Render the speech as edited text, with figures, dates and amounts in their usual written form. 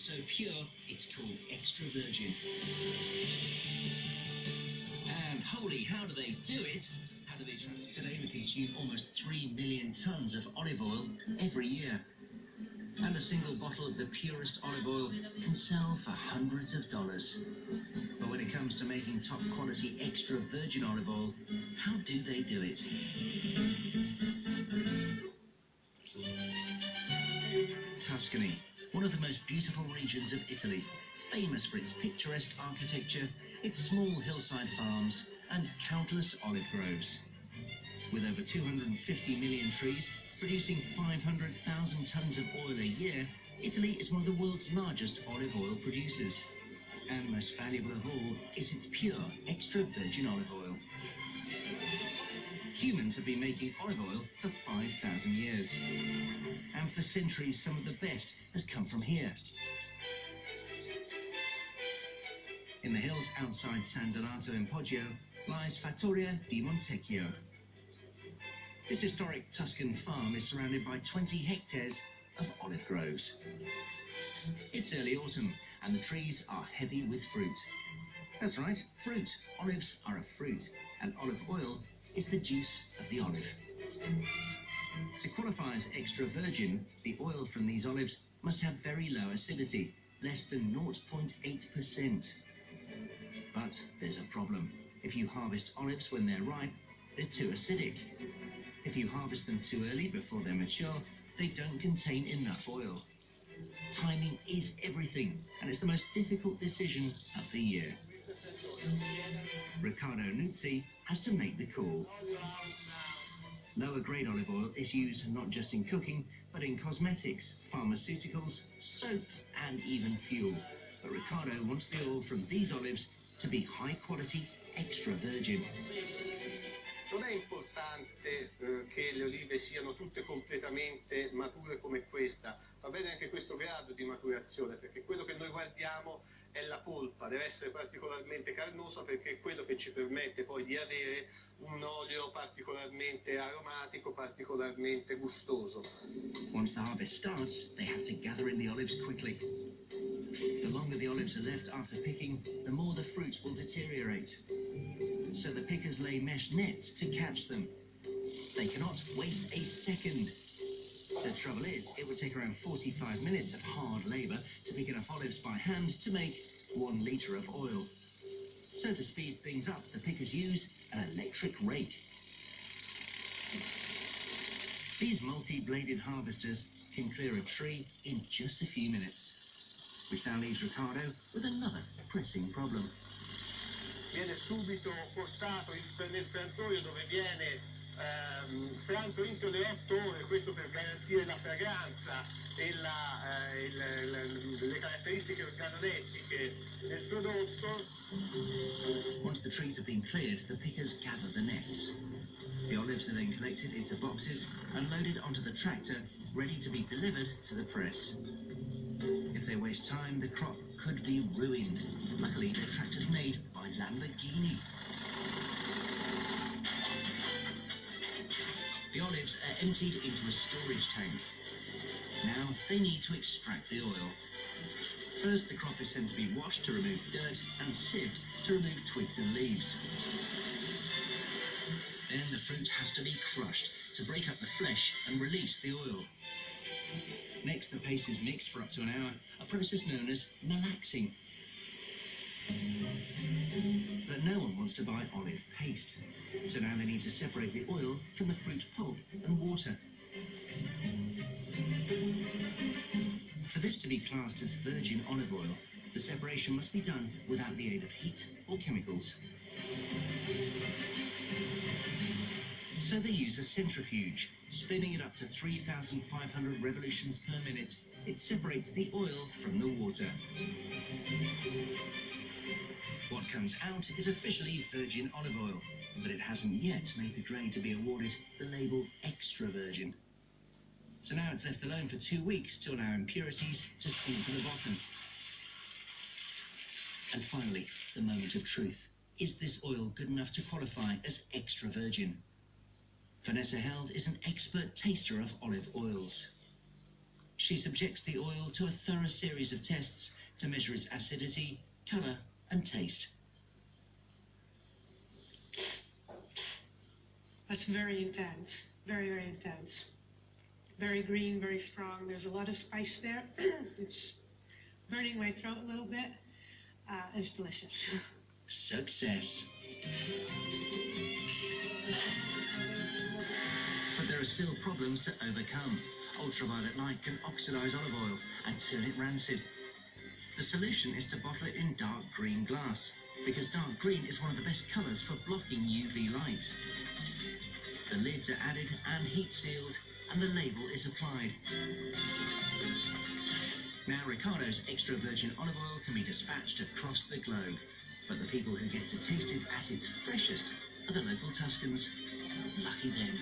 so pure, it's called extra virgin. And holy, how do they do it? How do they transport? Today we consume almost 3 million tons of olive oil every year. And a single bottle of the purest olive oil can sell for hundreds of dollars. But when it comes to making top quality extra virgin olive oil, how do they do it? Tuscany, one of the most beautiful regions of Italy, famous for its picturesque architecture, its small hillside farms, and countless olive groves. With over 250 million trees, producing 500,000 tons of oil a year, Italy is one of the world's largest olive oil producers. And most valuable of all is its pure, extra virgin olive oil. Humans have been making olive oil for 5,000 years. And for centuries, some of the best has come from here. In the hills outside San Donato in Poggio lies Fattoria di Montecchio. This historic Tuscan farm is surrounded by 20 hectares of olive groves. It's early autumn and the trees are heavy with fruit. That's right, fruit. Olives are a fruit, and olive oil is the juice of the olive. To qualify as extra virgin, the oil from these olives must have very low acidity, less than 0.8%. But there's a problem. If you harvest olives when they're ripe, they're too acidic. If you harvest them too early before they're mature, they don't contain enough oil. Timing is everything, and it's the most difficult decision of the year. Riccardo Nuzzi has to make the call. Lower grade olive oil is used not just in cooking, but in cosmetics, pharmaceuticals, soap, and even fuel. But Riccardo wants the oil from these olives to be high quality, extra virgin. Non è importante che le olive siano tutte completamente mature come questa, va bene anche questo grado di maturazione, perché quello che noi guardiamo è la polpa, deve essere particolarmente carnosa perché è quello che ci permette poi di avere un olio particolarmente aromatico, particolarmente gustoso. Once the harvest starts, they have to gather in the olives quickly. The longer the olives are left after picking, the more the fruit will deteriorate. So the pickers lay mesh nets to catch them. They cannot waste a second. The trouble is, it would take around 45 minutes of hard labour to pick enough olives by hand to make 1 litre of oil. So to speed things up, the pickers use an electric rake. These multi-bladed harvesters can clear a tree in just a few minutes. Which now leaves Riccardo with another pressing problem. Viene subito portato nel frantoio dove viene franto entro le 8 ore, questo per garantire la fragranza e le caratteristiche organolettiche del prodotto. Once the trees have been cleared, the pickers gather the nets. The olives are then collected into boxes and loaded onto the tractor, ready to be delivered to the press. If they waste time, the crop could be ruined. Luckily, the tractor's made by Lamborghini. The olives are emptied into a storage tank. Now they need to extract the oil. First, the crop is sent to be washed to remove dirt and sieved to remove twigs and leaves. Then the fruit has to be crushed to break up the flesh and release the oil. Next, the paste is mixed for up to an hour, a process known as malaxing. But no one wants to buy olive paste, so now they need to separate the oil from the fruit pulp and water. For this to be classed as virgin olive oil, the separation must be done without the aid of heat or chemicals. So they use a centrifuge, spinning it up to 3,500 revolutions per minute. It separates the oil from the water. What comes out is officially virgin olive oil, but it hasn't yet made the grade to be awarded the label extra virgin. So now it's left alone for 2 weeks to allow impurities to sink to the bottom. And finally, the moment of truth. Is this oil good enough to qualify as extra virgin? Vanessa Held is an expert taster of olive oils. She subjects the oil to a thorough series of tests to measure its acidity, colour and taste. That's very intense, very, very intense. Very green, very strong. There's a lot of spice there. It's burning my throat a little bit. It's delicious. Success. But there are still problems to overcome. Ultraviolet light can oxidise olive oil and turn it rancid. The solution is to bottle it in dark green glass, because dark green is one of the best colours for blocking UV light. The lids are added and heat sealed, and the label is applied. Now Ricardo's extra virgin olive oil can be dispatched across the globe, but the people who get to taste it at its freshest are the local Tuscans. Lucky them.